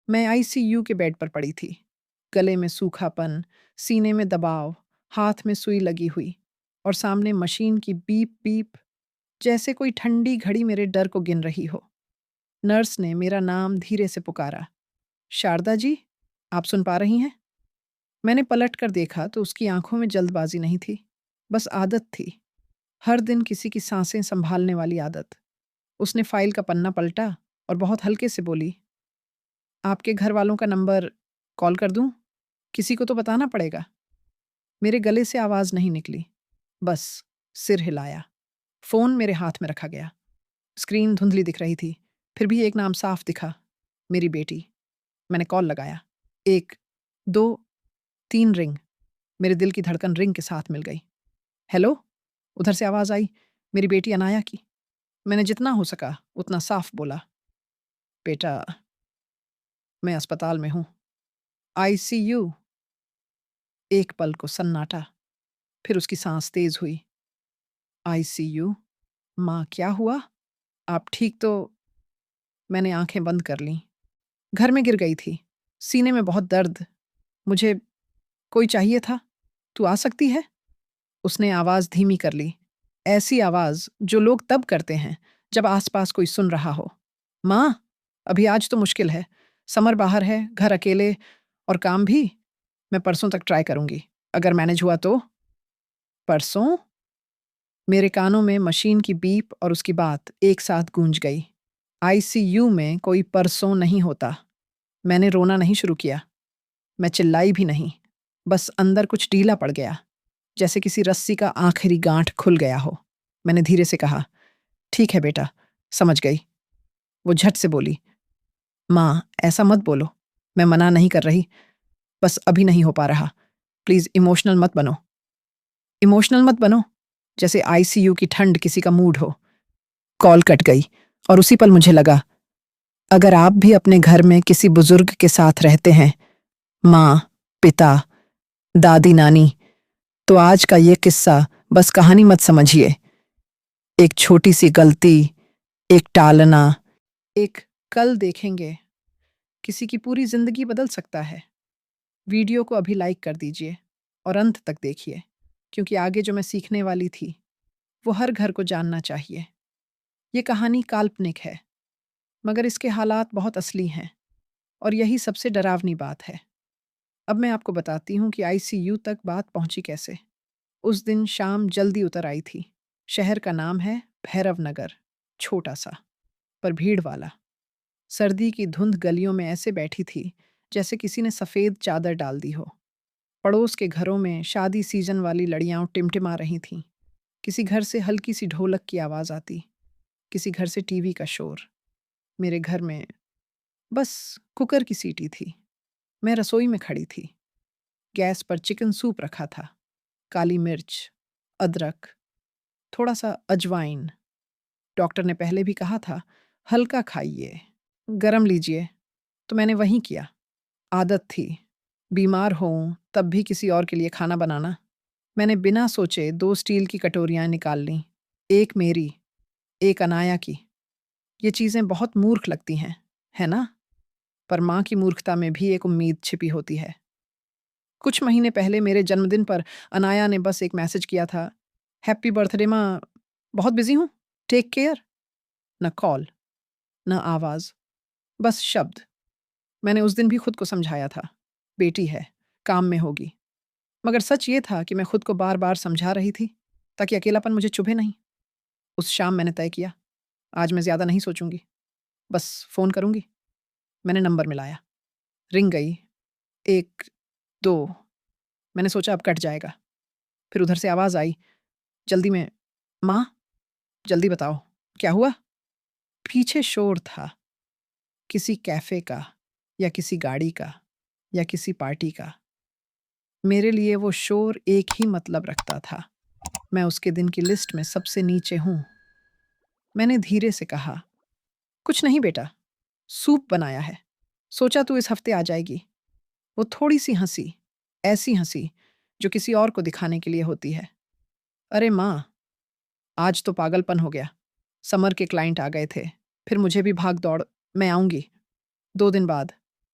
मैं आईसीयू के बेड पर पड़ी थी। गले में सूखापन, सीने में दबाव, हाथ में सुई लगी हुई और सामने मशीन की बीप बीप, जैसे कोई ठंडी घड़ी मेरे डर को गिन रही हो। नर्स ने मेरा नाम धीरे से पुकारा, शारदा जी, आप सुन पा रही हैं? मैंने पलट कर देखा तो उसकी आंखों में जल्दबाजी नहीं थी, बस आदत थी। हर दिन किसी की सांसें संभालने वाली आदत। उसने फाइल का पन्ना पलटा और बहुत हल्के से बोली, आपके घर वालों का नंबर कॉल कर दूं? किसी को तो बताना पड़ेगा। मेरे गले से आवाज नहीं निकली, बस सिर हिलाया। फोन मेरे हाथ में रखा गया। स्क्रीन धुंधली दिख रही थी, फिर भी एक नाम साफ दिखा, मेरी बेटी। मैंने कॉल लगाया। 1, 2, 3 रिंग। मेरे दिल की धड़कन रिंग के साथ मिल गई। हेलो? उधर से आवाज आई, मेरी बेटी अनाया की। मैंने जितना हो सका उतना साफ बोला, बेटा, मैं अस्पताल में हूं, आईसीयू। एक पल को सन्नाटा, फिर उसकी सांस तेज हुई। आईसीयू? माँ, क्या हुआ? आप ठीक तो? मैंने आंखें बंद कर लीं। घर में गिर गई थी, सीने में बहुत दर्द। मुझे कोई चाहिए था। तू आ सकती है? उसने आवाज धीमी कर ली, ऐसी आवाज जो लोग तब करते हैं जब आसपास कोई सुन रहा हो। माँ, अभी आज तो मुश्किल है। समर बाहर है, घर अकेले, और काम भी। मैं परसों तक ट्राई करूंगी, अगर मैनेज हुआ तो। परसों? मेरे कानों में मशीन की बीप और उसकी बात एक साथ गूंज गई। आईसीयू में कोई परसों नहीं होता। मैंने रोना नहीं शुरू किया, मैं चिल्लाई भी नहीं, बस अंदर कुछ ढीला पड़ गया, जैसे किसी रस्सी का आखिरी गांठ खुल गया हो। मैंने धीरे से कहा, ठीक है बेटा, समझ गई। वो झट से बोली, माँ, ऐसा मत बोलो। मैं मना नहीं कर रही, बस अभी नहीं हो पा रहा। प्लीज इमोशनल मत बनो। इमोशनल मत बनो, जैसे आईसीयू की ठंड किसी का मूड हो। कॉल कट गई और उसी पल मुझे लगा, अगर आप भी अपने घर में किसी बुजुर्ग के साथ रहते हैं, माँ, पिता, दादी, नानी, तो आज का ये किस्सा बस कहानी मत समझिए। एक छोटी सी गलती, एक टालना, एक कल देखेंगे, किसी की पूरी जिंदगी बदल सकता है। वीडियो को अभी लाइक कर दीजिए और अंत तक देखिए, क्योंकि आगे जो मैं सीखने वाली थी वो हर घर को जानना चाहिए। ये कहानी काल्पनिक है, मगर इसके हालात बहुत असली हैं, और यही सबसे डरावनी बात है। अब मैं आपको बताती हूँ कि आईसीयू तक बात पहुंची कैसे। उस दिन शाम जल्दी उतर आई थी। शहर का नाम है भैरव नगर, छोटा सा पर भीड़ वाला। सर्दी की धुंध गलियों में ऐसे बैठी थी जैसे किसी ने सफ़ेद चादर डाल दी हो। पड़ोस के घरों में शादी सीजन वाली लड़ियां टिमटिमा रही थीं। किसी घर से हल्की सी ढोलक की आवाज़ आती, किसी घर से टीवी का शोर। मेरे घर में बस कुकर की सीटी थी। मैं रसोई में खड़ी थी। गैस पर चिकन सूप रखा था, काली मिर्च, अदरक, थोड़ा सा अजवाइन। डॉक्टर ने पहले भी कहा था, हल्का खाइए, गरम लीजिए, तो मैंने वही किया। आदत थी, बीमार होऊं तब भी किसी और के लिए खाना बनाना। मैंने बिना सोचे 2 स्टील की कटोरियां निकाल लीं, एक मेरी, एक अनाया की। ये चीज़ें बहुत मूर्ख लगती हैं, है ना? पर माँ की मूर्खता में भी एक उम्मीद छिपी होती है। कुछ महीने पहले मेरे जन्मदिन पर अनाया ने बस एक मैसेज किया था, हैप्पी बर्थडे माँ, बहुत बिजी हूँ, टेक केयर। न कॉल, न आवाज़, बस शब्द। मैंने उस दिन भी खुद को समझाया था, बेटी है, काम में होगी। मगर सच ये था कि मैं खुद को बार बार समझा रही थी ताकि अकेलापन मुझे चुभे नहीं। उस शाम मैंने तय किया, आज मैं ज़्यादा नहीं सोचूंगी, बस फ़ोन करूंगी। मैंने नंबर मिलाया, रिंग गई, 1, 2। मैंने सोचा अब कट जाएगा। फिर उधर से आवाज़ आई, जल्दी में, माँ, जल्दी बताओ, क्या हुआ? पीछे शोर था, किसी कैफ़े का, या किसी गाड़ी का, या किसी पार्टी का। मेरे लिए वो शोर एक ही मतलब रखता था, मैं उसके दिन की लिस्ट में सबसे नीचे हूँ। मैंने धीरे से कहा, कुछ नहीं बेटा, सूप बनाया है, सोचा तू इस हफ्ते आ जाएगी। वो थोड़ी सी हंसी, ऐसी हंसी जो किसी और को दिखाने के लिए होती है। अरे माँ, आज तो पागलपन हो गया। समर के क्लाइंट आ गए थे, फिर मुझे भी भाग दौड़। मैं आऊंगी 2 दिन बाद।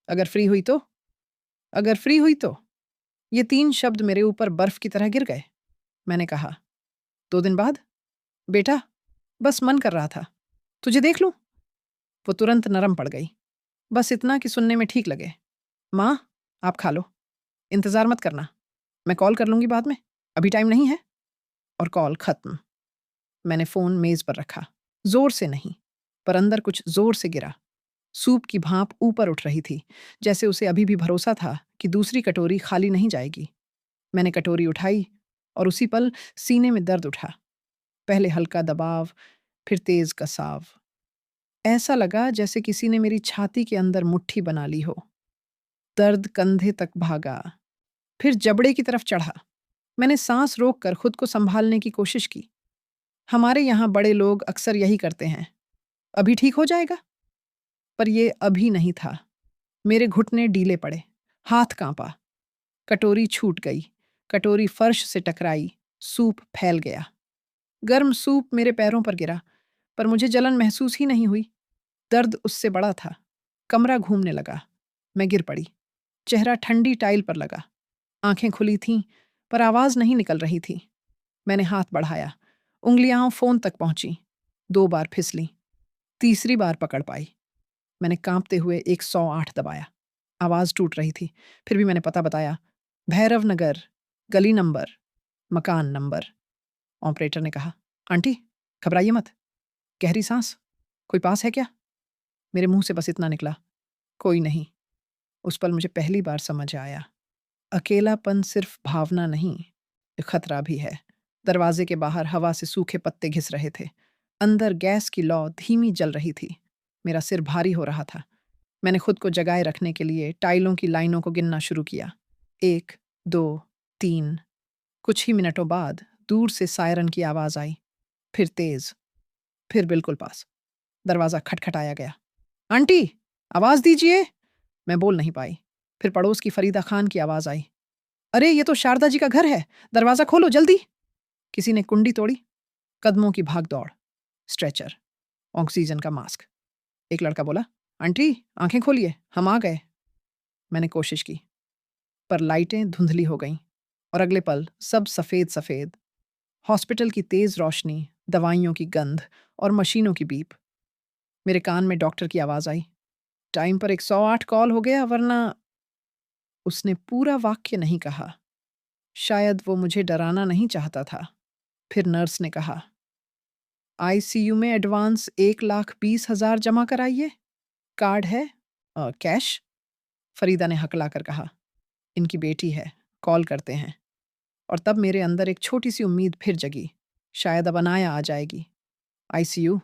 अगर फ्री हुई तो? अगर फ्री हुई तो? ये 3 शब्द मेरे ऊपर बर्फ की तरह गिर गए। मैंने कहा, 2 दिन बाद? बेटा, बस मन कर रहा था। तुझे देख लूं? वो तुरंत नरम पड़ गई। बस इतना कि सुनने में ठीक लगे। माँ, आप खा लो। इंतज़ार मत करना। मैं कॉल कर लूंगी बाद में। अभी टाइम नहीं है। और कॉल खत्म। मैंने फ़ोन मेज़ पर रखा। ज़ोर से नहीं, पर अंदर कुछ ज़ोर से गिरा। सूप की भाप ऊपर उठ रही थी, जैसे उसे अभी भी भरोसा था कि दूसरी कटोरी खाली नहीं जाएगी। मैंने कटोरी उठाई और उसी पल सीने में दर्द उठा। पहले हल्का दबाव, फिर तेज़ कसाव। ऐसा लगा जैसे किसी ने मेरी छाती के अंदर मुट्ठी बना ली हो। दर्द कंधे तक भागा, फिर जबड़े की तरफ चढ़ा। मैंने सांस रोककर खुद को संभालने की कोशिश की। हमारे यहाँ बड़े लोग अक्सर यही करते हैं, अभी ठीक हो जाएगा। पर ये अभी नहीं था। मेरे घुटने ढीले पड़े, हाथ कांपा। कटोरी छूट गई, कटोरी फर्श से टकराई, सूप फैल गया। गर्म सूप मेरे पैरों पर गिरा, पर मुझे जलन महसूस ही नहीं हुई। दर्द उससे बड़ा था। कमरा घूमने लगा। मैं गिर पड़ी। चेहरा ठंडी टाइल पर लगा। आंखें खुली थीं, पर आवाज नहीं निकल रही थी। मैंने हाथ बढ़ाया। उंगलियां फोन तक पहुंची। 2 बार फिसली। तीसरी बार पकड़ पाई। मैंने कांपते हुए 108 दबाया। आवाज टूट रही थी, फिर भी मैंने पता बताया। भैरव नगर, गली नंबर, मकान नंबर। ऑपरेटर ने कहा, आंटी, घबराइए मत। गहरी सांस। कोई पास है क्या? मेरे मुंह से बस इतना निकला, कोई नहीं। उस पल मुझे पहली बार समझ आया, अकेलापन सिर्फ भावना नहीं, ये खतरा भी है। दरवाजे के बाहर हवा से सूखे पत्ते घिस रहे थे। अंदर गैस की लौ धीमी जल रही थी। मेरा सिर भारी हो रहा था। मैंने खुद को जगाए रखने के लिए टाइलों की लाइनों को गिनना शुरू किया। 1, 2, 3। कुछ ही मिनटों बाद दूर से सायरन की आवाज आई, फिर तेज, फिर बिल्कुल पास। दरवाजा खटखटाया गया। आंटी, आवाज दीजिए। मैं बोल नहीं पाई। फिर पड़ोस की फरीदा खान की आवाज आई, अरे ये तो शारदा जी का घर है, दरवाजा खोलो जल्दी। किसी ने कुंडी तोड़ी। कदमों की भाग दौड़। स्ट्रेचर, ऑक्सीजन का मास्क। एक लड़का बोला, आंटी, आंखें खोलिए, हम आ गए। मैंने कोशिश की, पर लाइटें धुंधली हो गईं और अगले पल सब सफेद सफेद। हॉस्पिटल की तेज रोशनी, दवाइयों की गंध और मशीनों की बीप। मेरे कान में डॉक्टर की आवाज आई, टाइम पर 108 कॉल हो गया, वरना। उसने पूरा वाक्य नहीं कहा। शायद वो मुझे डराना नहीं चाहता था। फिर नर्स ने कहा, आईसीयू में एडवांस 1,20,000 जमा कराइए। कार्ड है? कैश? फरीदा ने हकलाकर कहा, इनकी बेटी है, कॉल करते हैं। और तब मेरे अंदर एक छोटी सी उम्मीद फिर जगी, शायद अब अनाया आ जाएगी। आईसीयू,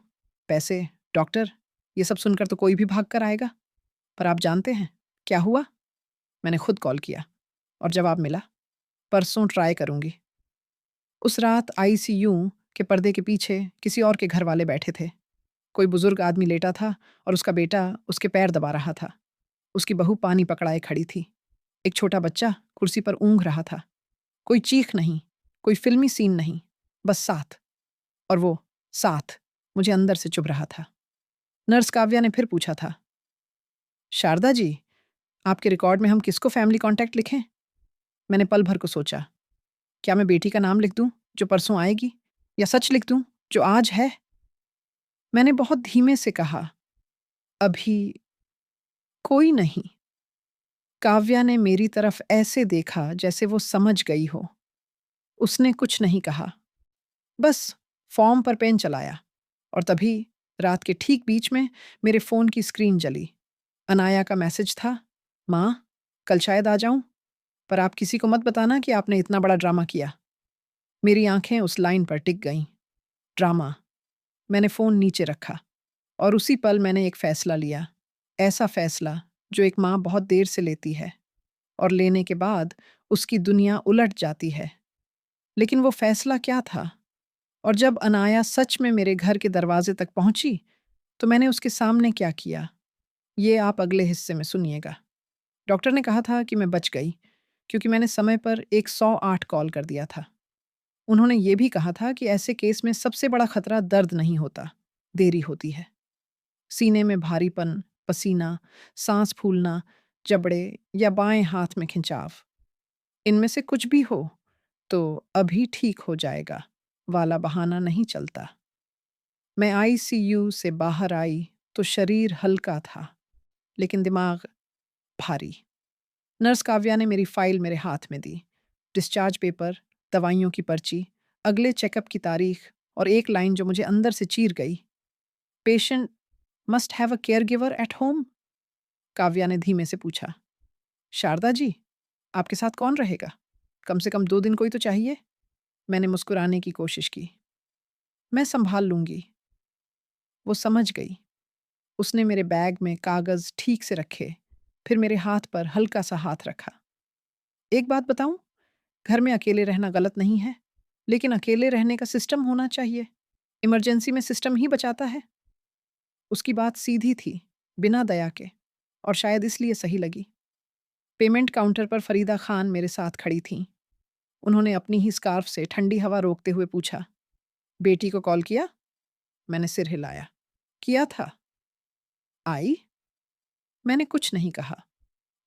पैसे, डॉक्टर, ये सब सुनकर तो कोई भी भाग कर आएगा। पर आप जानते हैं क्या हुआ? मैंने खुद कॉल किया और जवाब मिला, परसों ट्राई करूंगी। उस रात आईसीयू के पर्दे के पीछे किसी और के घर वाले बैठे थे। कोई बुजुर्ग आदमी लेटा था और उसका बेटा उसके पैर दबा रहा था। उसकी बहू पानी पकड़ाए खड़ी थी। एक छोटा बच्चा कुर्सी पर ऊँघ रहा था। कोई चीख नहीं, कोई फिल्मी सीन नहीं, बस साथ। और वो साथ मुझे अंदर से चुभ रहा था। नर्स काव्या ने फिर पूछा था, शारदा जी, आपके रिकॉर्ड में हम किसको फैमिली कॉन्टैक्ट लिखें? मैंने पल भर को सोचा, क्या मैं बेटी का नाम लिख दूं जो परसों आएगी, या सच लिख दूं जो आज है? मैंने बहुत धीमे से कहा, अभी कोई नहीं। काव्या ने मेरी तरफ ऐसे देखा जैसे वो समझ गई हो। उसने कुछ नहीं कहा, बस फॉर्म पर पेन चलाया। और तभी रात के ठीक बीच में मेरे फ़ोन की स्क्रीन जली। अनाया का मैसेज था, माँ, कल शायद आ जाऊं, पर आप किसी को मत बताना कि आपने इतना बड़ा ड्रामा किया। मेरी आंखें उस लाइन पर टिक गईं। ड्रामा। मैंने फ़ोन नीचे रखा और उसी पल मैंने एक फ़ैसला लिया। ऐसा फ़ैसला जो एक माँ बहुत देर से लेती है और लेने के बाद उसकी दुनिया उलट जाती है। लेकिन वो फ़ैसला क्या था? और जब अनाया सच में मेरे घर के दरवाजे तक पहुंची, तो मैंने उसके सामने क्या किया, ये आप अगले हिस्से में सुनिएगा। डॉक्टर ने कहा था कि मैं बच गई, क्योंकि मैंने समय पर 108 कॉल कर दिया था। उन्होंने ये भी कहा था कि ऐसे केस में सबसे बड़ा खतरा दर्द नहीं होता, देरी होती है। सीने में भारीपन, पसीना, सांस फूलना, जबड़े या बाएं हाथ में खिंचाव। इनमें से कुछ भी हो तो अभी ठीक हो जाएगा वाला बहाना नहीं चलता। मैं आईसीयू से बाहर आई तो शरीर हल्का था, लेकिन दिमाग भारी। नर्स काव्या ने मेरी फाइल मेरे हाथ में दी। डिस्चार्ज पेपर, दवाइयों की पर्ची, अगले चेकअप की तारीख और एक लाइन जो मुझे अंदर से चीर गई। Patient must have a care giver at home. Kavya ने धीमे से पूछा। शारदा जी, आपके साथ कौन रहेगा? कम से कम 2 दिन कोई तो चाहिए। मैंने मुस्कुराने की कोशिश की। मैं संभाल लूंगी। वो समझ गई। उसने मेरे बैग में कागज ठीक से रखे, फिर मेरे हाथ पर हल्का सा हाथ रखा। एक बात बताऊं, घर में अकेले रहना गलत नहीं है, लेकिन अकेले रहने का सिस्टम होना चाहिए। इमरजेंसी में सिस्टम ही बचाता है। उसकी बात सीधी थी, बिना दया के, और शायद इसलिए सही लगी। पेमेंट काउंटर पर फरीदा खान मेरे साथ खड़ी थीं। उन्होंने अपनी ही स्कार्फ से ठंडी हवा रोकते हुए पूछा, बेटी को कॉल किया? मैंने सिर हिलाया। किया था। आई? मैंने कुछ नहीं कहा।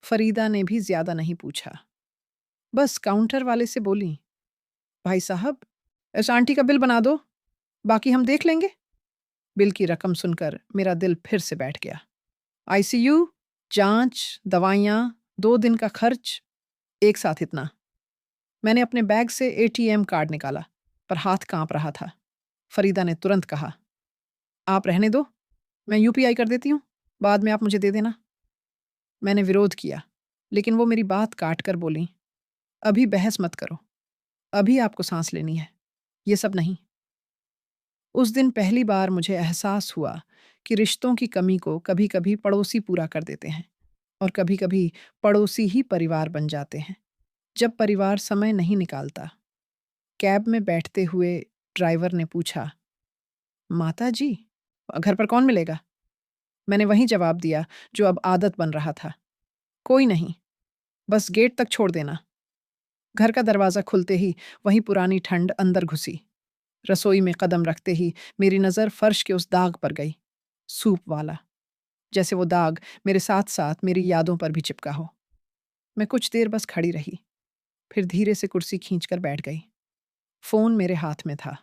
फरीदा ने भी ज्यादा नहीं पूछा। बस काउंटर वाले से बोली, भाई साहब, इस आंटी का बिल बना दो, बाकी हम देख लेंगे। बिल की रकम सुनकर मेरा दिल फिर से बैठ गया। आईसीयू, जांच, दवाइयाँ, 2 दिन का खर्च, एक साथ इतना। मैंने अपने बैग से एटीएम कार्ड निकाला, पर हाथ कांप रहा था। फरीदा ने तुरंत कहा, आप रहने दो, मैं यूपीआई कर देती हूँ, बाद में आप मुझे दे देना। मैंने विरोध किया, लेकिन वो मेरी बात काट कर बोली, अभी बहस मत करो, अभी आपको सांस लेनी है, ये सब नहीं। उस दिन पहली बार मुझे एहसास हुआ कि रिश्तों की कमी को कभी कभी पड़ोसी पूरा कर देते हैं, और कभी कभी पड़ोसी ही परिवार बन जाते हैं, जब परिवार समय नहीं निकालता। कैब में बैठते हुए ड्राइवर ने पूछा, माता जी, घर पर कौन मिलेगा? मैंने वही जवाब दिया जो अब आदत बन रहा था, कोई नहीं, बस गेट तक छोड़ देना। घर का दरवाज़ा खुलते ही वही पुरानी ठंड अंदर घुसी। रसोई में कदम रखते ही मेरी नज़र फर्श के उस दाग पर गई, सूप वाला, जैसे वो दाग मेरे साथ साथ मेरी यादों पर भी चिपका हो। मैं कुछ देर बस खड़ी रही, फिर धीरे से कुर्सी खींचकर बैठ गई। फ़ोन मेरे हाथ में था।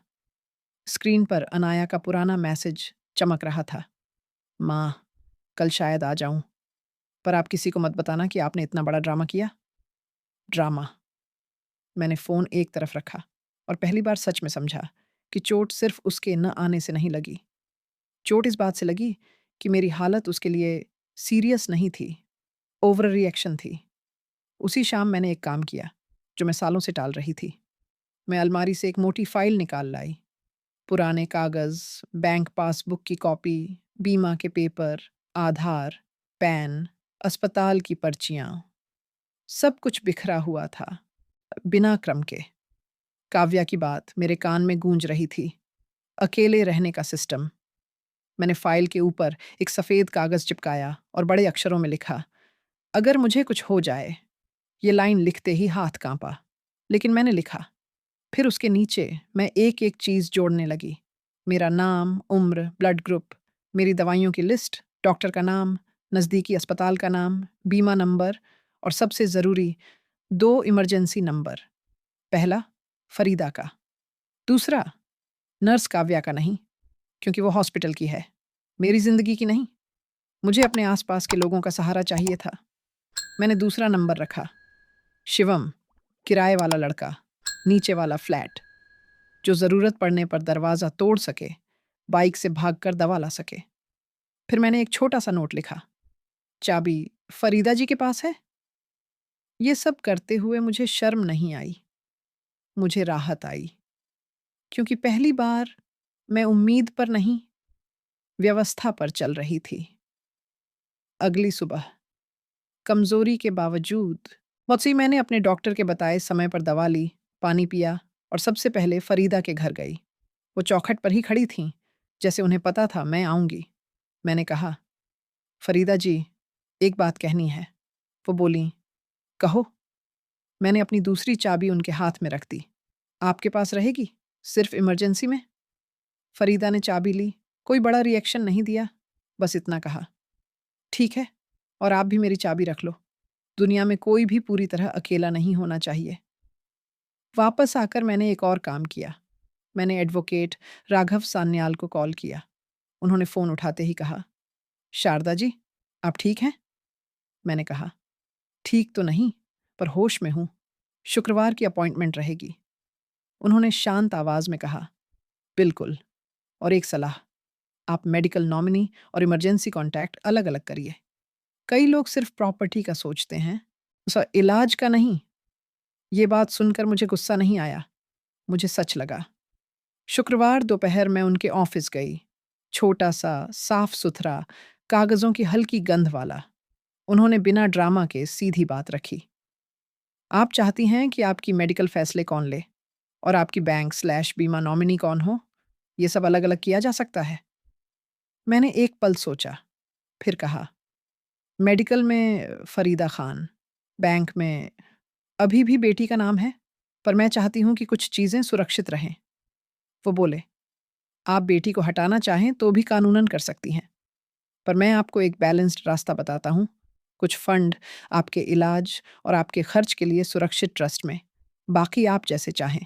स्क्रीन पर अनाया का पुराना मैसेज चमक रहा था, माँ, कल शायद आ जाऊं, पर आप किसी को मत बताना कि आपने इतना बड़ा ड्रामा किया। ड्रामा। मैंने फ़ोन एक तरफ रखा और पहली बार सच में समझा कि चोट सिर्फ उसके न आने से नहीं लगी। चोट इस बात से लगी कि मेरी हालत उसके लिए सीरियस नहीं थी, ओवर रिएक्शन थी। उसी शाम मैंने एक काम किया जो मैं सालों से टाल रही थी। मैं अलमारी से एक मोटी फाइल निकाल लाई। पुराने कागज़, बैंक पासबुक की कॉपी, बीमा के पेपर, आधार, पैन, अस्पताल की पर्चियाँ, सब कुछ बिखरा हुआ था, बिना क्रम के। काव्या की बात मेरे कान में गूंज रही थी, अकेले रहने का सिस्टम। मैंने फाइल के ऊपर एक सफ़ेद कागज़ चिपकाया और बड़े अक्षरों में लिखा, अगर मुझे कुछ हो जाए। ये लाइन लिखते ही हाथ कांपा, लेकिन मैंने लिखा। फिर उसके नीचे मैं एक एक चीज़ जोड़ने लगी, मेरा नाम, उम्र, ब्लड ग्रुप, मेरी दवाइयों की लिस्ट, डॉक्टर का नाम, नज़दीकी अस्पताल का नाम, बीमा नंबर, और सबसे ज़रूरी 2 इमरजेंसी नंबर। पहला, फरीदा का। दूसरा, नर्स काव्या का नहीं, क्योंकि वो हॉस्पिटल की है, मेरी ज़िंदगी की नहीं। मुझे अपने आसपास के लोगों का सहारा चाहिए था। मैंने दूसरा नंबर रखा, शिवम, किराए वाला लड़का, नीचे वाला फ्लैट, जो ज़रूरत पड़ने पर दरवाज़ा तोड़ सके, बाइक से भागकर दवा ला सके। फिर मैंने एक छोटा सा नोट लिखा, चाबी फरीदा जी के पास है। ये सब करते हुए मुझे शर्म नहीं आई, मुझे राहत आई, क्योंकि पहली बार मैं उम्मीद पर नहीं, व्यवस्था पर चल रही थी। अगली सुबह, कमज़ोरी के बावजूद, मौसी मैंने अपने डॉक्टर के बताए समय पर दवा ली, पानी पिया, और सबसे पहले फरीदा के घर गई। वो चौखट पर ही खड़ी थीं, जैसे उन्हें पता था मैं आऊंगी। मैंने कहा, फरीदा जी, एक बात कहनी है। वो बोली, कहो। मैंने अपनी दूसरी चाबी उनके हाथ में रख दी। आपके पास रहेगी, सिर्फ इमरजेंसी में। फरीदा ने चाबी ली, कोई बड़ा रिएक्शन नहीं दिया, बस इतना कहा, ठीक है, और आप भी मेरी चाबी रख लो। दुनिया में कोई भी पूरी तरह अकेला नहीं होना चाहिए। वापस आकर मैंने एक और काम किया। मैंने एडवोकेट राघव सान्याल को कॉल किया। उन्होंने फ़ोन उठाते ही कहा, शारदा जी, आप ठीक हैं? मैंने कहा, ठीक तो नहीं, पर होश में हूँ। शुक्रवार की अपॉइंटमेंट रहेगी। उन्होंने शांत आवाज़ में कहा, बिल्कुल, और एक सलाह, आप मेडिकल नॉमिनी और इमरजेंसी कॉन्टैक्ट अलग-अलग करिए। कई लोग सिर्फ प्रॉपर्टी का सोचते हैं, इलाज का नहीं। ये बात सुनकर मुझे गुस्सा नहीं आया, मुझे सच लगा। शुक्रवार दोपहर मैं उनके ऑफिस गई। छोटा-सा, साफ-सुथरा, कागज़ों की हल्की गंध वाला। उन्होंने बिना ड्रामा के सीधी बात रखी। आप चाहती हैं कि आपकी मेडिकल फैसले कौन ले और आपकी बैंक स्लैश बीमा नॉमिनी कौन हो? ये सब अलग-अलग किया जा सकता है। मैंने एक पल सोचा, फिर कहा, मेडिकल में फरीदा खान, बैंक में अभी भी बेटी का नाम है, पर मैं चाहती हूँ कि कुछ चीज़ें सुरक्षित रहें। वो बोले, आप बेटी को हटाना चाहें तो भी कानूनन कर सकती हैं, पर मैं आपको एक बैलेंस्ड रास्ता बताता हूँ। कुछ फंड आपके इलाज और आपके खर्च के लिए सुरक्षित ट्रस्ट में, बाकी आप जैसे चाहें।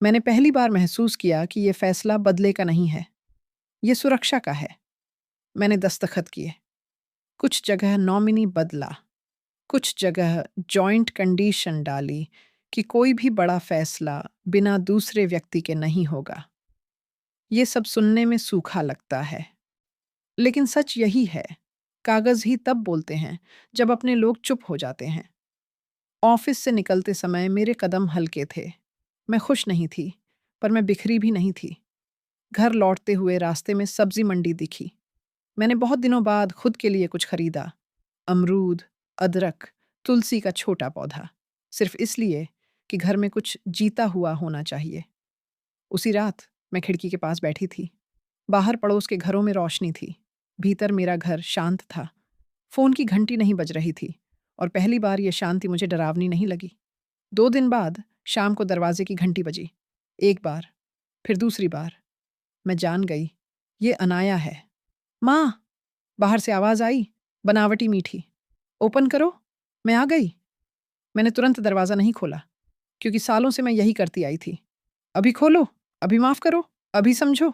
मैंने पहली बार महसूस किया कि ये फैसला बदले का नहीं है, ये सुरक्षा का है। मैंने दस्तखत किए। कुछ जगह नॉमिनी बदला, कुछ जगह जॉइंट कंडीशन डाली कि कोई भी बड़ा फैसला बिना दूसरे व्यक्ति के नहीं होगा। ये सब सुनने में सूखा लगता है, लेकिन सच यही है। कागज़ ही तब बोलते हैं जब अपने लोग चुप हो जाते हैं। ऑफिस से निकलते समय मेरे कदम हल्के थे। मैं खुश नहीं थी, पर मैं बिखरी भी नहीं थी। घर लौटते हुए रास्ते में सब्जी मंडी दिखी। मैंने बहुत दिनों बाद खुद के लिए कुछ खरीदा। अमरूद, अदरक, तुलसी का छोटा पौधा, सिर्फ इसलिए कि घर में कुछ जीता हुआ होना चाहिए। उसी रात मैं खिड़की के पास बैठी थी। बाहर पड़ोस के घरों में रोशनी थी। भीतर मेरा घर शांत था। फ़ोन की घंटी नहीं बज रही थी और पहली बार ये शांति मुझे डरावनी नहीं लगी। 2 दिन बाद शाम को दरवाजे की घंटी बजी। एक बार, फिर दूसरी बार। मैं जान गई, ये अनाया है। माँ! बाहर से आवाज़ आई, बनावटी मीठी। ओपन करो, मैं आ गई। मैंने तुरंत दरवाज़ा नहीं खोला, क्योंकि सालों से मैं यही करती आई थी। अभी खोलो, अभी माफ़ करो, अभी समझो।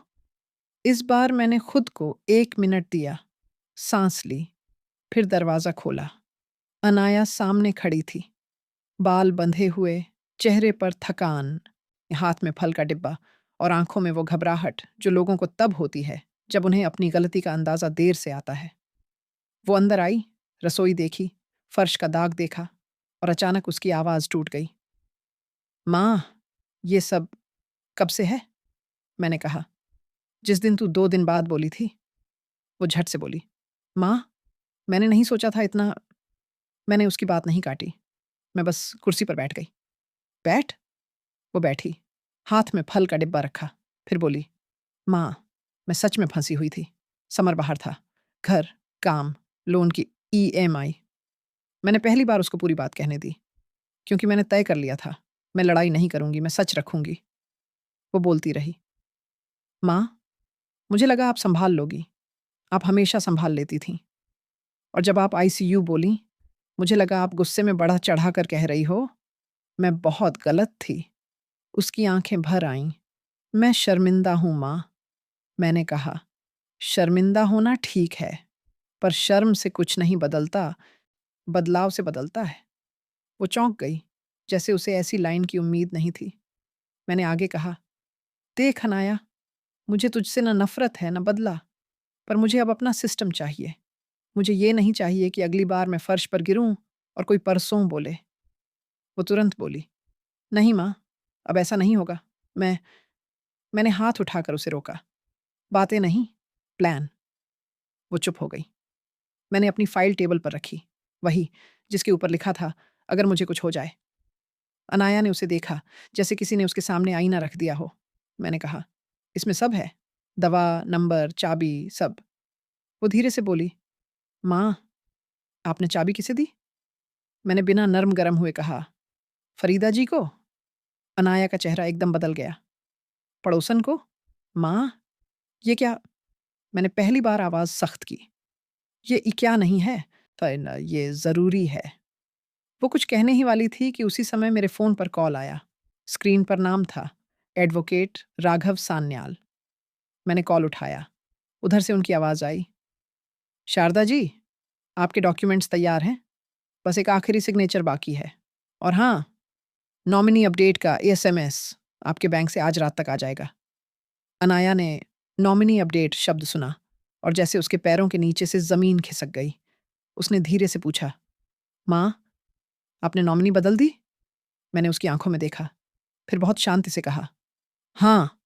इस बार मैंने खुद को 1 मिनट दिया, सांस ली, फिर दरवाज़ा खोला। अनाया सामने खड़ी थी, बाल बंधे हुए, चेहरे पर थकान, हाथ में फल का डिब्बा और आंखों में वो घबराहट जो लोगों को तब होती है जब उन्हें अपनी गलती का अंदाज़ा देर से आता है। वो अंदर आई, रसोई देखी, फर्श का दाग देखा और अचानक उसकी आवाज़ टूट गई। माँ, ये सब कब से है? मैंने कहा, जिस दिन तू 2 दिन बाद बोली थी। वो झट से बोली, माँ, मैंने नहीं सोचा था इतना। मैंने उसकी बात नहीं काटी। मैं बस कुर्सी पर बैठ गई। बैठ? वो बैठी, हाथ में फल का डिब्बा रखा, फिर बोली, माँ, मैं सच में फंसी हुई थी। समर बाहर था, घर, काम, लोन की ईएमआई। मैंने पहली बार उसको पूरी बात कहने दी, क्योंकि मैंने तय कर लिया था, मैं लड़ाई नहीं करूंगी, मैं सच रखूंगी। वो बोलती रही, माँ, मुझे लगा आप संभाल लोगी। आप हमेशा संभाल लेती थीं। और जब आप आईसीयू बोलीं, मुझे लगा आप गुस्से में बढ़ा चढ़ा कर कह रही हो। मैं बहुत गलत थी। उसकी आंखें भर आईं। मैं शर्मिंदा हूँ माँ, मैंने कहा। शर्मिंदा होना ठीक है, पर शर्म से कुछ नहीं बदलता, बदलाव से बदलता है। वो चौंक गई, जैसे उसे ऐसी लाइन की उम्मीद नहीं थी। मैंने आगे कहा, देख अनाया, मुझे तुझसे न नफ़रत है न बदला, पर मुझे अब अपना सिस्टम चाहिए। मुझे ये नहीं चाहिए कि अगली बार मैं फर्श पर गिरूं और कोई परसों बोले। वो तुरंत बोली, नहीं माँ, अब ऐसा नहीं होगा। मैंने हाथ उठाकर उसे रोका। बातें नहीं, प्लान। वो चुप हो गई। मैंने अपनी फाइल टेबल पर रखी, वही जिसके ऊपर लिखा था, अगर मुझे कुछ हो जाए। अनाया ने उसे देखा, जैसे किसी ने उसके सामने आईना रख दिया हो। मैंने कहा, इसमें सब है, दवा, नंबर, चाबी, सब। वो धीरे से बोली, माँ, आपने चाबी किसे दी? मैंने बिना नर्म गरम हुए कहा, फरीदा जी को। अनाया का चेहरा एकदम बदल गया। पड़ोसन को? माँ, ये क्या? मैंने पहली बार आवाज़ सख्त की। ये क्या नहीं है, पर ये ज़रूरी है। वो कुछ कहने ही वाली थी कि उसी समय मेरे फ़ोन पर कॉल आया। स्क्रीन पर नाम था, एडवोकेट राघव सान्याल। मैंने कॉल उठाया। उधर से उनकी आवाज़ आई, शारदा जी, आपके डॉक्यूमेंट्स तैयार हैं, बस एक आखिरी सिग्नेचर बाकी है। और हाँ, नॉमिनी अपडेट का एसएमएस आपके बैंक से आज रात तक आ जाएगा। अनाया ने नॉमिनी अपडेट शब्द सुना और जैसे उसके पैरों के नीचे से ज़मीन खिसक गई। उसने धीरे से पूछा, माँ, आपने नॉमिनी बदल दी? मैंने उसकी आंखों में देखा, फिर बहुत शांति से कहा, हाँ।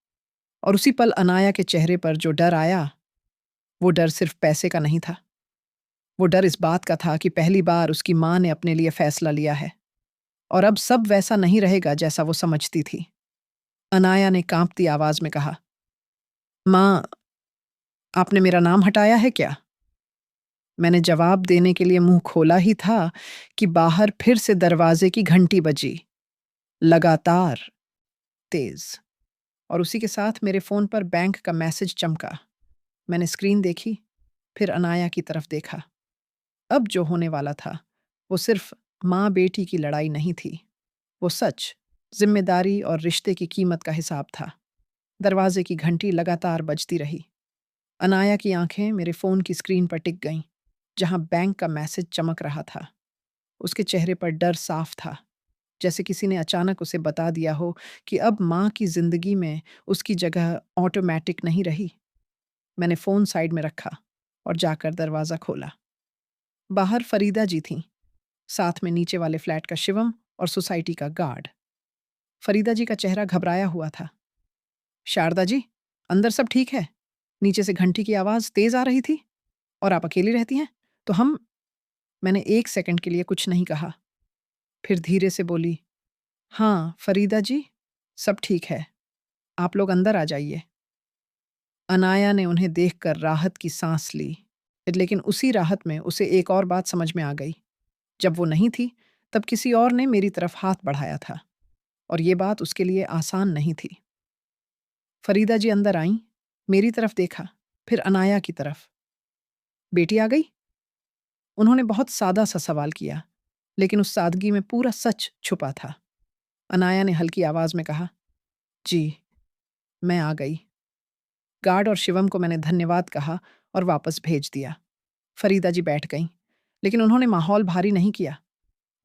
और उसी पल अनाया के चेहरे पर जो डर आया, वो डर सिर्फ पैसे का नहीं था। वो डर इस बात का था कि पहली बार उसकी माँ ने अपने लिए फैसला लिया है और अब सब वैसा नहीं रहेगा जैसा वो समझती थी। अनाया ने कांपती आवाज में कहा, माँ, आपने मेरा नाम हटाया है क्या? मैंने जवाब देने के लिए मुंह खोला ही था कि बाहर फिर से दरवाजे की घंटी बजी, लगातार, तेज। और उसी के साथ मेरे फोन पर बैंक का मैसेज चमका। मैंने स्क्रीन देखी, फिर अनाया की तरफ देखा। अब जो होने वाला था, वो सिर्फ माँ बेटी की लड़ाई नहीं थी। वो सच, जिम्मेदारी और रिश्ते की कीमत का हिसाब था। दरवाजे की घंटी लगातार बजती रही। अनाया की आंखें मेरे फ़ोन की स्क्रीन पर टिक गईं, जहां बैंक का मैसेज चमक रहा था। उसके चेहरे पर डर साफ था, जैसे किसी ने अचानक उसे बता दिया हो कि अब माँ की जिंदगी में उसकी जगह ऑटोमेटिक नहीं रही। मैंने फ़ोन साइड में रखा और जाकर दरवाज़ा खोला। बाहर फरीदा जी थीं, साथ में नीचे वाले फ्लैट का शिवम और सोसाइटी का गार्ड। फरीदा जी का चेहरा घबराया हुआ था। शारदा जी, अंदर सब ठीक है? नीचे से घंटी की आवाज़ तेज़ आ रही थी। और आप अकेली रहती हैं? तो हम। मैंने 1 सेकंड के लिए कुछ नहीं कहा। फिर धीरे से बोली, हाँ, फरीदा जी, सब ठीक है। आप लोग अंदर आ जाइए। अनाया ने उन्हें देखकर राहत की सांस ली, लेकिन उसी राहत में उसे एक और बात समझ में आ गई। जब वो नहीं थी, तब किसी और ने मेरी तरफ हाथ बढ़ाया था, और ये बात उसके लिए आसान नहीं थी। फरीदा जी अंदर आईं, मेरी तरफ देखा, फिर अनाया की तरफ। बेटी आ गई? उन्होंने बहुत सादा सा सवाल किया, लेकिन उस सादगी में पूरा सच छुपा था। अनाया ने हल्की आवाज में कहा, जी, मैं आ गई। गार्ड और शिवम को मैंने धन्यवाद कहा और वापस भेज दिया। फरीदा जी बैठ गईं, लेकिन उन्होंने माहौल भारी नहीं किया।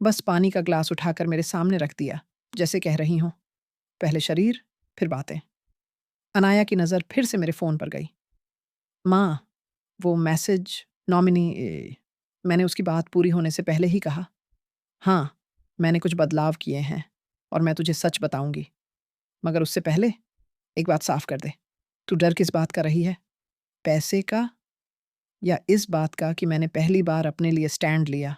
बस पानी का ग्लास उठाकर मेरे सामने रख दिया, जैसे कह रही हूं, पहले शरीर, फिर बातें। अनाया की नज़र फिर से मेरे फ़ोन पर गई। माँ, वो मैसेज, नॉमिनी मैंने उसकी बात पूरी होने से पहले ही कहा, हाँ, मैंने कुछ बदलाव किए हैं और मैं तुझे सच बताऊंगी। मगर उससे पहले एक बात साफ कर दे, तू डर किस बात का रही है? पैसे का, या इस बात का कि मैंने पहली बार अपने लिए स्टैंड लिया?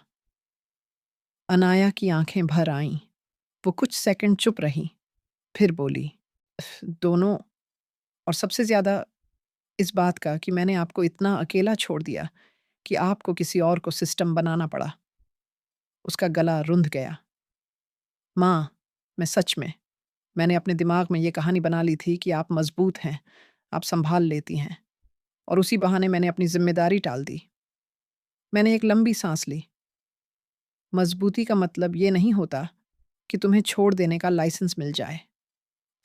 अनाया की आंखें भर आईं। वो कुछ सेकंड चुप रही, फिर बोली, दोनों, और सबसे ज़्यादा इस बात का कि मैंने आपको इतना अकेला छोड़ दिया कि आपको किसी और को सिस्टम बनाना पड़ा। उसका गला रुंध गया। माँ, मैं सच में, मैंने अपने दिमाग में ये कहानी बना ली थी कि आप मजबूत हैं, आप संभाल लेती हैं, और उसी बहाने मैंने अपनी जिम्मेदारी टाल दी। मैंने एक लंबी सांस ली। मजबूती का मतलब ये नहीं होता कि तुम्हें छोड़ देने का लाइसेंस मिल जाए।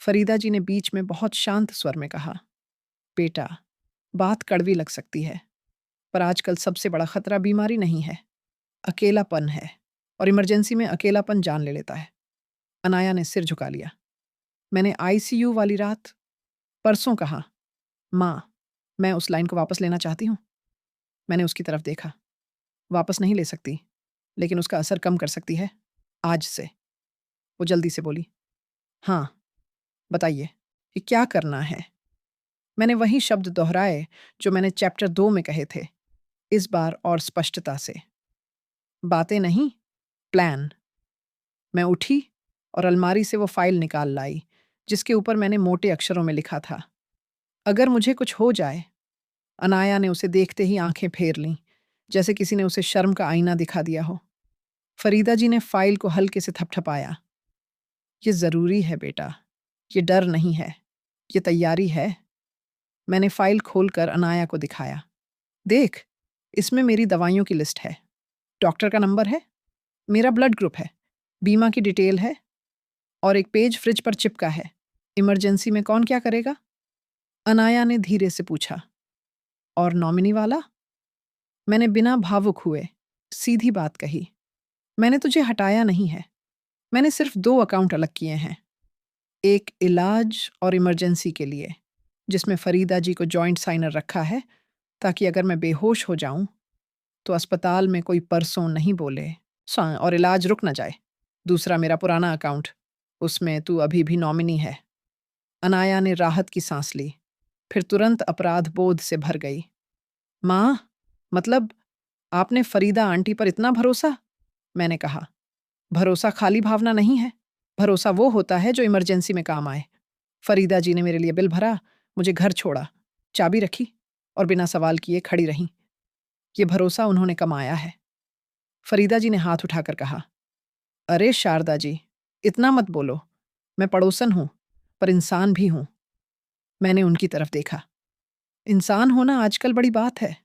फरीदा जी ने बीच में बहुत शांत स्वर में कहा, बेटा, बात कड़वी लग सकती है, पर आजकल सबसे बड़ा खतरा बीमारी नहीं है, अकेलापन है, और इमरजेंसी में अकेलापन जान ले लेता है। अनाया ने सिर झुका लिया। मैंने आईसीयू वाली रात, परसों कहा, माँ, मैं उस लाइन को वापस लेना चाहती हूँ। मैंने उसकी तरफ देखा। वापस नहीं ले सकती, लेकिन उसका असर कम कर सकती है, आज से। वो जल्दी से बोली, हाँ, बताइए, कि क्या करना है? मैंने वही शब्द दोहराए जो मैंने चैप्टर 2 में कहे थे, इस बार और स्पष्टता से। बातें नहीं, प्लान। मैं उठी और अलमारी से वो फाइल निकाल लाई, जिसके ऊपर मैंने मोटे अक्षरों में लिखा था, अगर मुझे कुछ हो जाए। अनाया ने उसे देखते ही आंखें फेर लीं, जैसे किसी ने उसे शर्म का आईना दिखा दिया हो। फरीदा जी ने फाइल को हल्के से थपथपाया। ये जरूरी है बेटा, ये डर नहीं है, ये तैयारी है। मैंने फाइल खोलकर अनाया को दिखाया। देख, इसमें मेरी दवाइयों की लिस्ट है। डॉक्टर का नंबर है, मेरा ब्लड ग्रुप है, बीमा की डिटेल है और एक पेज फ्रिज पर चिपका है। इमरजेंसी में कौन क्या करेगा? अनाया ने धीरे से पूछा। और नॉमिनी वाला? मैंने बिना भावुक हुए सीधी बात कही। मैंने तुझे हटाया नहीं है। मैंने सिर्फ 2 अकाउंट अलग किए हैं। एक इलाज और इमरजेंसी के लिए, जिसमें फरीदा जी को जॉइंट साइनर रखा है, ताकि अगर मैं बेहोश हो जाऊं तो अस्पताल में कोई परसों नहीं बोले और इलाज रुक ना जाए। दूसरा मेरा पुराना अकाउंट, उसमें तू अभी भी नॉमिनी है। अनाया ने राहत की सांस ली, फिर तुरंत अपराध बोध से भर गई। माँ, मतलब आपने फरीदा आंटी पर इतना भरोसा? मैंने कहा। भरोसा खाली भावना नहीं है। भरोसा वो होता है जो इमरजेंसी में काम आए। फरीदा जी ने मेरे लिए बिल भरा, मुझे घर छोड़ा, चाबी रखी और बिना सवाल किए खड़ी रहीं। ये भरोसा उन्होंने कमाया है। फरीदा जी ने हाथ उठाकर कहा, अरे शारदा जी, इतना मत बोलो। मैं पड़ोसन हूं, पर इंसान भी हूं। मैंने उनकी तरफ देखा। इंसान होना आजकल बड़ी बात है।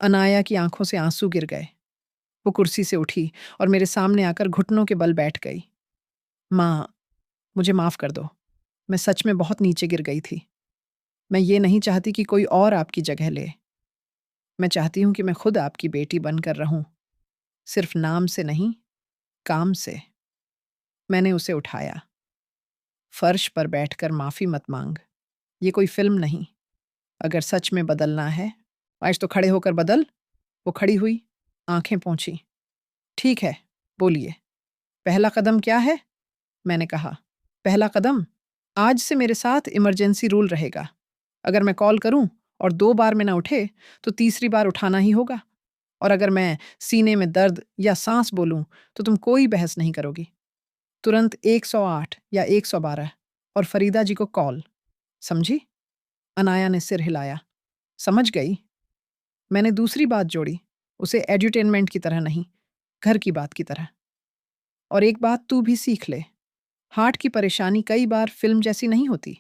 अनाया की आंखों से आंसू गिर गए। वो कुर्सी से उठी और मेरे सामने आकर घुटनों के बल बैठ गई। माँ, मुझे माफ कर दो। मैं सच में बहुत नीचे गिर गई थी। मैं ये नहीं चाहती कि कोई और आपकी जगह ले। मैं चाहती हूं कि मैं खुद आपकी बेटी बनकर रहूं, सिर्फ नाम से नहीं, काम से। मैंने उसे उठाया। फर्श पर बैठकर माफी मत मांग। ये कोई फिल्म नहीं। अगर सच में बदलना है, आज तो खड़े होकर बदल। वो खड़ी हुई, आंखें पोंछी। ठीक है, बोलिए। पहला कदम क्या है? मैंने कहा। पहला कदम, आज से मेरे साथ इमरजेंसी रूल रहेगा। अगर मैं कॉल करूं और 2 बार में ना उठे, तो तीसरी बार उठाना ही होगा। और अगर मैं सीने में दर्द या सांस बोलूं, तो तुम कोई बहस नहीं करोगी। तुरंत 108 या 112 और फरीदा जी को कॉल। समझी? अनाया ने सिर हिलाया। समझ गई। मैंने दूसरी बात जोड़ी, उसे एड्यूटेनमेंट की तरह नहीं, घर की बात की तरह। और एक बात तू भी सीख ले, हार्ट की परेशानी कई बार फिल्म जैसी नहीं होती।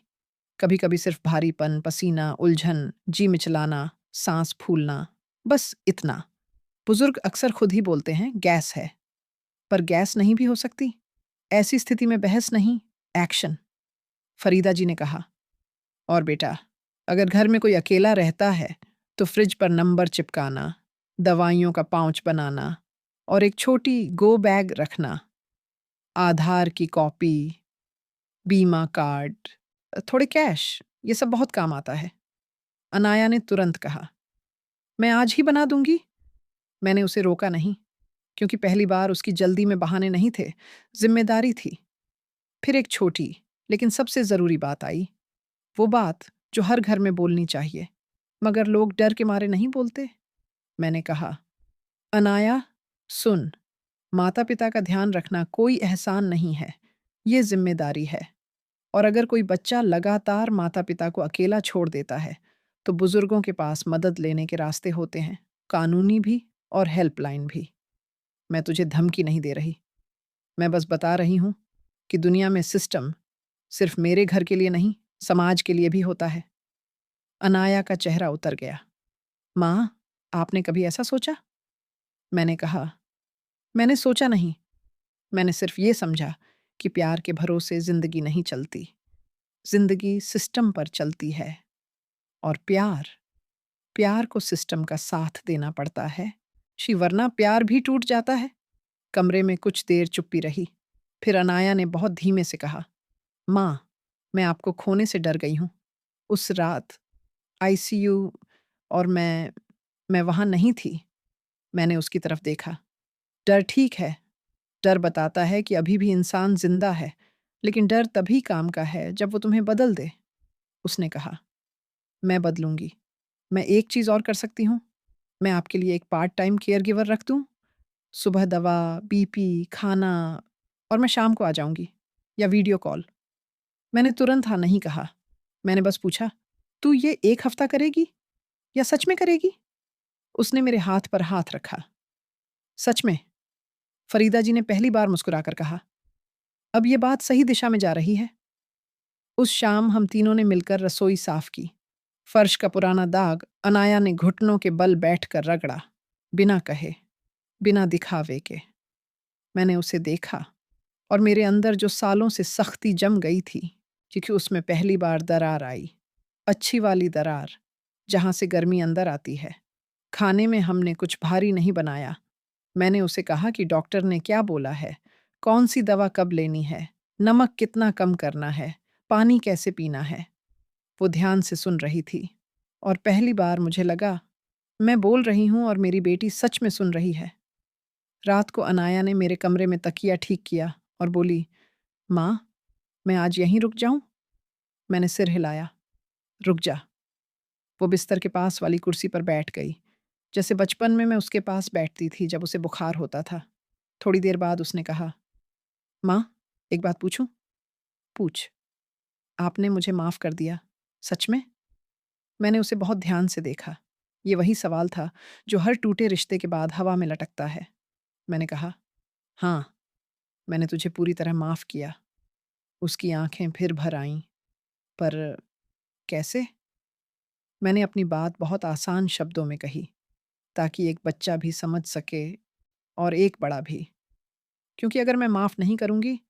कभी कभी सिर्फ भारीपन, पसीना, उलझन, जी मिचलाना, सांस फूलना, बस इतना। बुजुर्ग अक्सर खुद ही बोलते हैं गैस है, पर गैस नहीं भी हो सकती। ऐसी स्थिति में बहस नहीं, एक्शन। फरीदा जी ने कहा, और बेटा, अगर घर में कोई अकेला रहता है तो फ्रिज पर नंबर चिपकाना, दवाइयों का पाउच बनाना और एक छोटी गो बैग रखना, आधार की कॉपी, बीमा कार्ड, थोड़े कैश, ये सब बहुत काम आता है। अनाया ने तुरंत कहा, मैं आज ही बना दूंगी। मैंने उसे रोका नहीं, क्योंकि पहली बार उसकी जल्दी में बहाने नहीं थे, जिम्मेदारी थी। फिर एक छोटी लेकिन सबसे जरूरी बात आई, वो बात जो हर घर में बोलनी चाहिए, मगर लोग डर के मारे नहीं बोलते। मैंने कहा, अनाया, सुन, माता पिता का ध्यान रखना कोई एहसान नहीं है, ये जिम्मेदारी है। और अगर कोई बच्चा लगातार माता पिता को अकेला छोड़ देता है, तो बुजुर्गों के पास मदद लेने के रास्ते होते हैं, कानूनी भी और हेल्पलाइन भी। मैं तुझे धमकी नहीं दे रही, मैं बस बता रही हूं कि दुनिया में सिस्टम सिर्फ मेरे घर के लिए नहीं, समाज के लिए भी होता है। अनाया का चेहरा उतर गया। माँ, आपने कभी ऐसा सोचा? मैंने कहा, मैंने सोचा नहीं। मैंने सिर्फ ये समझा कि प्यार के भरोसे जिंदगी नहीं चलती, जिंदगी सिस्टम पर चलती है। और प्यार, प्यार को सिस्टम का साथ देना पड़ता है, वरना प्यार भी टूट जाता है। कमरे में कुछ देर चुप्पी रही। फिर अनाया ने बहुत धीमे से कहा, माँ, मैं आपको खोने से डर गई हूँ। उस रात आईसीयू, और मैं वहां नहीं थी। मैंने उसकी तरफ देखा। डर ठीक है, डर बताता है कि अभी भी इंसान जिंदा है, लेकिन डर तभी काम का है जब वो तुम्हें बदल दे। उसने कहा, मैं बदलूंगी। मैं एक चीज और कर सकती हूँ, मैं आपके लिए एक पार्ट टाइम केयर गिवर रख दूँ। सुबह दवा, बीपी, खाना, और मैं शाम को आ जाऊंगी, या वीडियो कॉल। मैंने तुरंत हाँ नहीं कहा। मैंने बस पूछा, तू ये 1 हफ्ता करेगी या सच में करेगी? उसने मेरे हाथ पर हाथ रखा। सच में, फरीदा जी ने पहली बार मुस्कुराकर कहा। अब ये बात सही दिशा में जा रही है। उस शाम हम तीनों ने मिलकर रसोई साफ की। फर्श का पुराना दाग अनाया ने घुटनों के बल बैठकर रगड़ा, बिना कहे। बिना दिखावे के। मैंने उसे देखा और मेरे अंदर जो सालों से सख्ती जम गई थी, क्योंकि उसमें पहली बार दरार आई, अच्छी वाली दरार, जहाँ से गर्मी अंदर आती है। खाने में हमने कुछ भारी नहीं बनाया। मैंने उसे कहा कि डॉक्टर ने क्या बोला है, कौन सी दवा कब लेनी है, नमक कितना कम करना है, पानी कैसे पीना है। वो ध्यान से सुन रही थी और पहली बार मुझे लगा मैं बोल रही हूँ और मेरी बेटी सच में सुन रही है। रात को अनाया ने मेरे कमरे में तकिया ठीक किया और बोली, माँ, मैं आज यहीं रुक जाऊं? मैंने सिर हिलाया। रुक जा। वो बिस्तर के पास वाली कुर्सी पर बैठ गई, जैसे बचपन में मैं उसके पास बैठती थी जब उसे बुखार होता था। थोड़ी देर बाद उसने कहा, माँ, एक बात पूछूं? पूछ। आपने मुझे माफ़ कर दिया, सच में? मैंने उसे बहुत ध्यान से देखा। ये वही सवाल था जो हर टूटे रिश्ते के बाद हवा में लटकता है। मैंने कहा, हाँ, मैंने तुझे पूरी तरह माफ़ किया। उसकी आंखें फिर भर आईं। पर कैसे? मैंने अपनी बात बहुत आसान शब्दों में कही, ताकि एक बच्चा भी समझ सके और एक बड़ा भी। क्योंकि अगर मैं माफ़ नहीं करूँगी,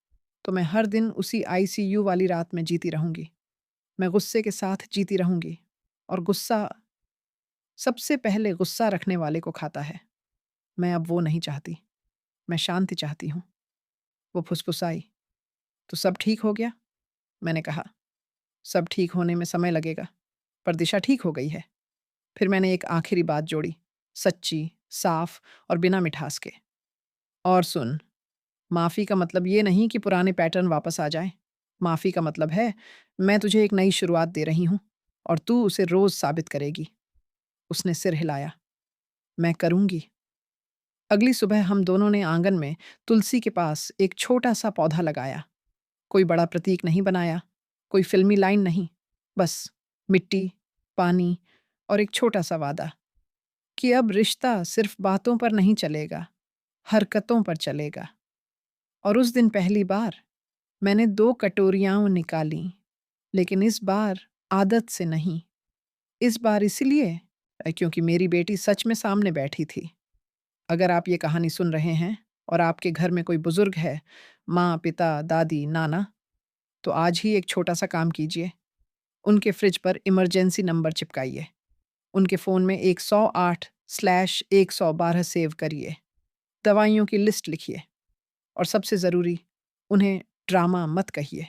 तो मैं हर दिन उसी आईसीयू वाली रात में जीती रहूँगी। मैं गुस्से के साथ जीती रहूँगी और गुस्सा सबसे पहले गुस्सा रखने वाले को खाता है। मैं अब वो नहीं चाहती। मैं शांति चाहती हूँ। वो फुसफुसाई, तो सब ठीक हो गया? मैंने कहा, सब ठीक होने में समय लगेगा, पर दिशा ठीक हो गई है। फिर मैंने एक आखिरी बात जोड़ी, सच्ची, साफ और बिना मिठास के। और सुन, माफ़ी का मतलब ये नहीं कि पुराने पैटर्न वापस आ जाएं। माफ़ी का मतलब है, मैं तुझे एक नई शुरुआत दे रही हूँ और तू उसे रोज़ साबित करेगी। उसने सिर हिलाया। मैं करूँगी। अगली सुबह हम दोनों ने आंगन में तुलसी के पास एक छोटा सा पौधा लगाया। कोई बड़ा प्रतीक नहीं बनाया, कोई फिल्मी लाइन नहीं, बस मिट्टी, पानी और एक छोटा सा वादा कि अब रिश्ता सिर्फ बातों पर नहीं चलेगा, हरकतों पर चलेगा। और उस दिन पहली बार मैंने 2 कटोरियाँ निकालीं, लेकिन इस बार आदत से नहीं। इस बार इसलिए क्योंकि मेरी बेटी सच में सामने बैठी थी। अगर आप ये कहानी सुन रहे हैं और आपके घर में कोई बुजुर्ग है, माँ, पिता, दादी, नाना, तो आज ही एक छोटा-सा काम कीजिए। उनके फ्रिज पर इमरजेंसी नंबर चिपकाइए। उनके फ़ोन में 108/112 सेव करिए। दवाइयों की लिस्ट लिखिए और सबसे ज़रूरी, उन्हें ड्रामा मत कहिए।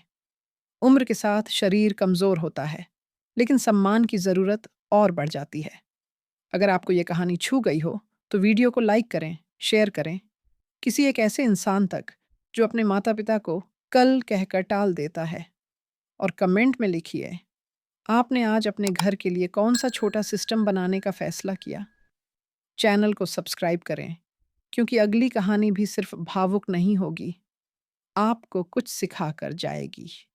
उम्र के साथ शरीर कमज़ोर होता है, लेकिन सम्मान की ज़रूरत और बढ़ जाती है। अगर आपको ये कहानी छू गई हो, तो वीडियो को लाइक करें, शेयर करें, किसी एक ऐसे इंसान तक जो अपने माता-पिता को कल कहकर टाल देता है। और कमेंट में लिखिए, आपने आज अपने घर के लिए कौन-सा छोटा सिस्टम बनाने का फ़ैसला किया? चैनल को सब्सक्राइब करें, क्योंकि अगली कहानी भी सिर्फ़ भावुक नहीं होगी, आपको कुछ सिखा कर जाएगी।